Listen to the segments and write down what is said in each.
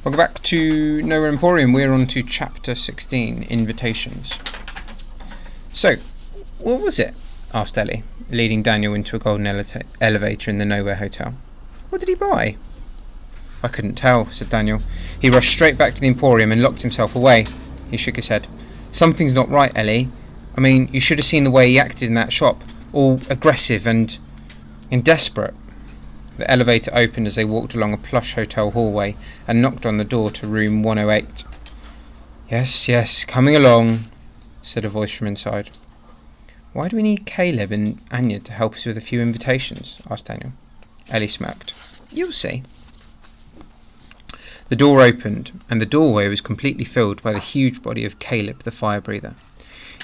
Welcome back to Nowhere Emporium. We're on to chapter 16, Invitations. So, what was it? Asked Ellie, leading Daniel into a golden elevator in the Nowhere Hotel. What did he buy? I couldn't tell, said Daniel. He rushed straight back to the Emporium and locked himself away. He shook his head. Something's not right, Ellie. I mean, you should have seen the way he acted in that shop. All aggressive and desperate. The elevator opened as they walked along a plush hotel hallway and knocked on the door to room 108. Yes, coming along, said a voice from inside. Why do we need Caleb and Anya to help us with a few invitations? Asked Daniel. Ellie smirked. You'll see. The door opened, and the doorway was completely filled by the huge body of Caleb the fire breather.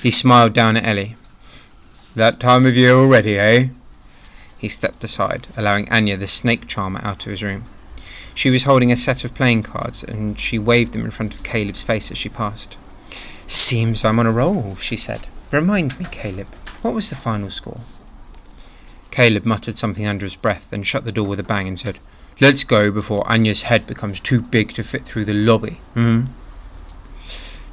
He smiled down at Ellie. That time of year already, eh? He stepped aside, allowing Anya the snake charmer out of his room. She was holding a set of playing cards, and she waved them in front of Caleb's face as she passed. Seems I'm on a roll, she said. Remind me, Caleb, what was the final score? Caleb muttered something under his breath, then shut the door with a bang and said, Let's go before Anya's head becomes too big to fit through the lobby.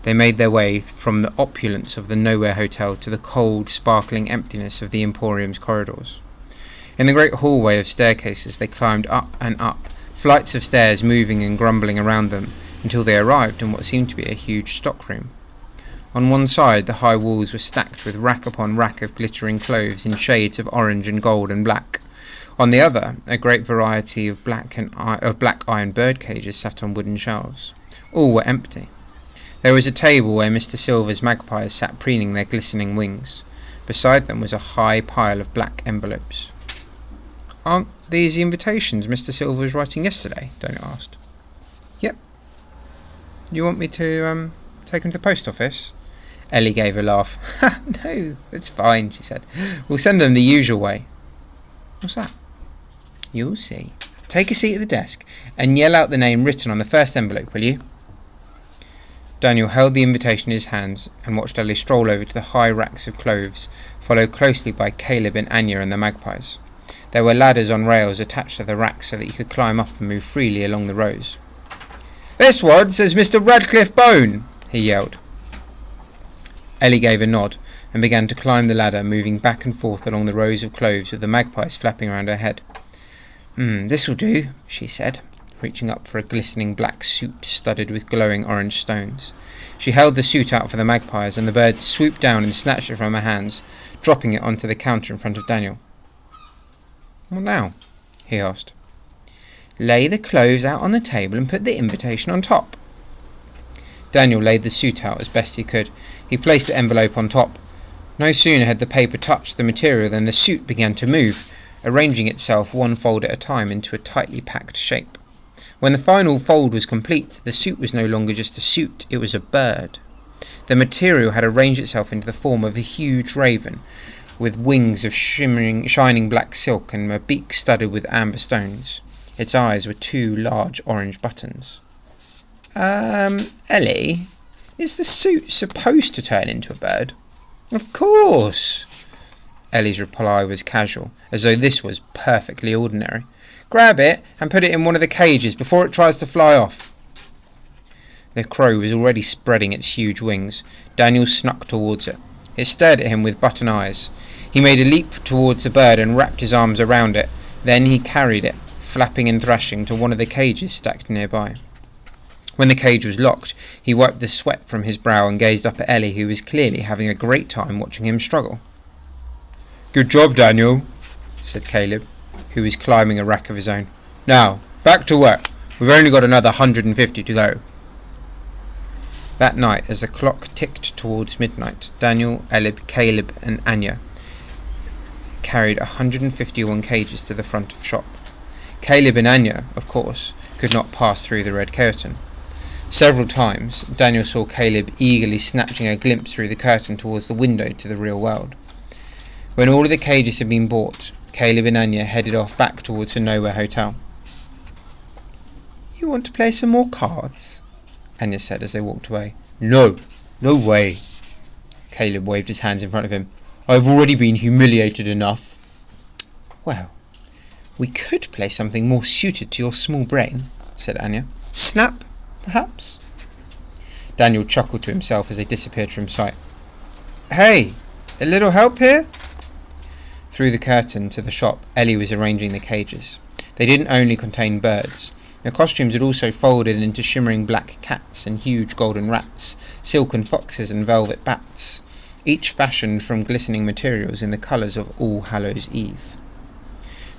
They made their way from the opulence of the Nowhere Hotel to the cold, sparkling emptiness of the Emporium's corridors. In the great hallway of staircases they climbed up and up, flights of stairs moving and grumbling around them, until they arrived in what seemed to be a huge stockroom. On one side the high walls were stacked with rack upon rack of glittering clothes in shades of orange and gold and black. On the other, a great variety of black iron bird cages sat on wooden shelves. All were empty. There was a table where Mr. Silver's magpies sat preening their glistening wings. Beside them was a high pile of black envelopes. Aren't these the invitations Mr. Silver was writing yesterday? Daniel asked. Yep. You want me to take them to the post office? Ellie gave a laugh. No, it's fine, she said. We'll send them the usual way. What's that? You'll see. Take a seat at the desk and yell out the name written on the first envelope, will you? Daniel held the invitation in his hands and watched Ellie stroll over to the high racks of clothes, followed closely by Caleb and Anya and the magpies. There were ladders on rails attached to the racks so that you could climb up and move freely along the rows. This one says Mr. Radcliffe Bone, he yelled. Ellie gave a nod and began to climb the ladder, moving back and forth along the rows of clothes with the magpies flapping around her head. This'll do, she said, reaching up for a glistening black suit studded with glowing orange stones. She held the suit out for the magpies, and the birds swooped down and snatched it from her hands, dropping it onto the counter in front of Daniel. What now? He asked. Lay the clothes out on the table and put the invitation on top. Daniel laid the suit out as best he could. He placed the envelope on top. No sooner had the paper touched the material than the suit began to move, arranging itself one fold at a time into a tightly packed shape. When the final fold was complete, the suit was no longer just a suit, it was a bird. The material had arranged itself into the form of a huge raven, with wings of shining black silk and a beak studded with amber stones. Its eyes were two large orange buttons. Ellie, is the suit supposed to turn into a bird? Of course! Ellie's reply was casual, as though this was perfectly ordinary. Grab it and put it in one of the cages before it tries to fly off. The crow was already spreading its huge wings. Daniel snuck towards it. It stared at him with button eyes. He made a leap towards the bird and wrapped his arms around it. Then he carried it, flapping and thrashing, to one of the cages stacked nearby. When the cage was locked, he wiped the sweat from his brow and gazed up at Ellie, who was clearly having a great time watching him struggle. Good job, Daniel, said Caleb, who was climbing a rack of his own. Now, back to work. We've only got another 150 to go. That night, as the clock ticked towards midnight, Daniel, Caleb and Anya carried 151 cages to the front of shop. Caleb and Anya, of course, could not pass through the red curtain. Several times, Daniel saw Caleb eagerly snatching a glimpse through the curtain towards the window to the real world. When all of the cages had been bought, Caleb and Anya headed off back towards the Nowhere Hotel. You want to play some more cards? Anya said as they walked away. No way. Caleb waved his hands in front of him. I've already been humiliated enough. Well, we could play something more suited to your small brain, said Anya. Snap, perhaps? Daniel chuckled to himself as they disappeared from sight. Hey, a little help here? Through the curtain to the shop, Ellie was arranging the cages. They didn't only contain birds. Their costumes had also folded into shimmering black cats and huge golden rats, silken foxes and velvet bats, each fashioned from glistening materials in the colours of All Hallows Eve.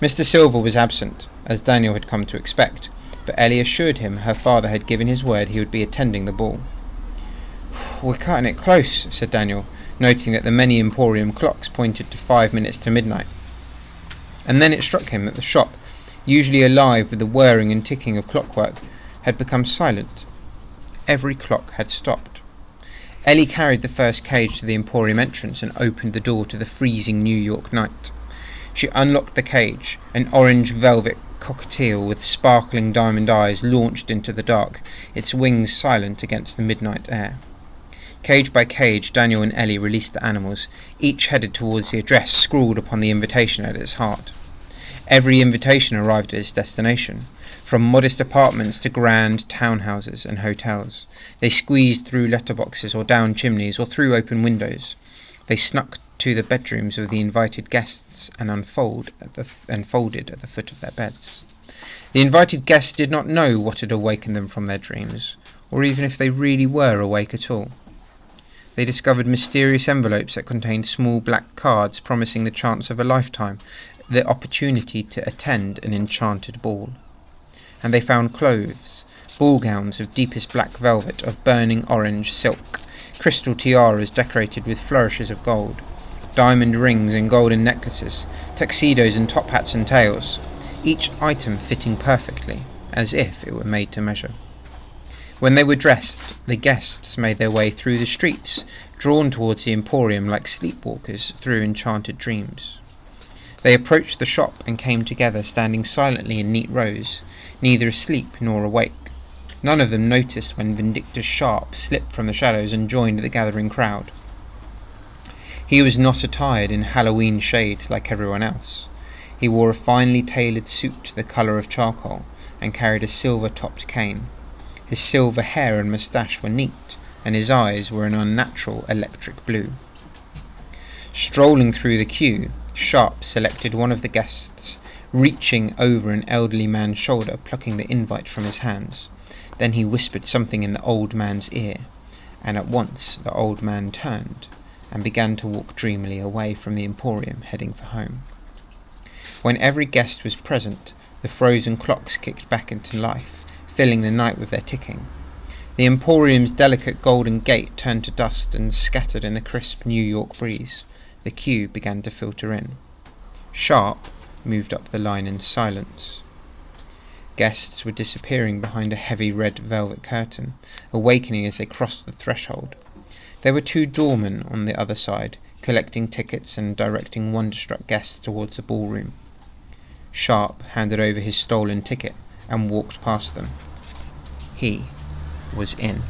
Mr. Silver was absent, as Daniel had come to expect, but Ellie assured him her father had given his word he would be attending the ball. We're cutting it close, said Daniel, noting that the many Emporium clocks pointed to 5 minutes to midnight. And then it struck him that the shop, usually alive with the whirring and ticking of clockwork, had become silent. Every clock had stopped. Ellie carried the first cage to the Emporium entrance and opened the door to the freezing New York night. She unlocked the cage. An orange velvet cockatiel with sparkling diamond eyes launched into the dark, its wings silent against the midnight air. Cage by cage, Daniel and Ellie released the animals, each headed towards the address scrawled upon the invitation at its heart. Every invitation arrived at its destination, from modest apartments to grand townhouses and hotels. They squeezed through letterboxes or down chimneys or through open windows. They snuck to the bedrooms of the invited guests and folded at the foot of their beds. The invited guests did not know what had awakened them from their dreams, or even if they really were awake at all. They discovered mysterious envelopes that contained small black cards promising the chance of a lifetime, the opportunity to attend an enchanted ball. And they found clothes, ball gowns of deepest black velvet of burning orange silk, crystal tiaras decorated with flourishes of gold, diamond rings and golden necklaces, tuxedos and top hats and tails, each item fitting perfectly, as if it were made to measure. When they were dressed, the guests made their way through the streets, drawn towards the Emporium like sleepwalkers through enchanted dreams. They approached the shop and came together, standing silently in neat rows, neither asleep nor awake. None of them noticed when Vindictus Sharp slipped from the shadows and joined the gathering crowd. He was not attired in Halloween shades like everyone else. He wore a finely tailored suit the colour of charcoal and carried a silver-topped cane. His silver hair and moustache were neat, and his eyes were an unnatural electric blue. Strolling through the queue, Sharp selected one of the guests, reaching over an elderly man's shoulder, plucking the invite from his hands. Then he whispered something in the old man's ear, and at once the old man turned and began to walk dreamily away from the Emporium, heading for home. When every guest was present, the frozen clocks kicked back into life, filling the night with their ticking. The Emporium's delicate golden gate turned to dust and scattered in the crisp New York breeze. The queue began to filter in. Sharp moved up the line in silence. Guests were disappearing behind a heavy red velvet curtain, awakening as they crossed the threshold. There were 2 doormen on the other side, collecting tickets and directing wonderstruck guests towards the ballroom. Sharp handed over his stolen ticket and walked past them. He was in.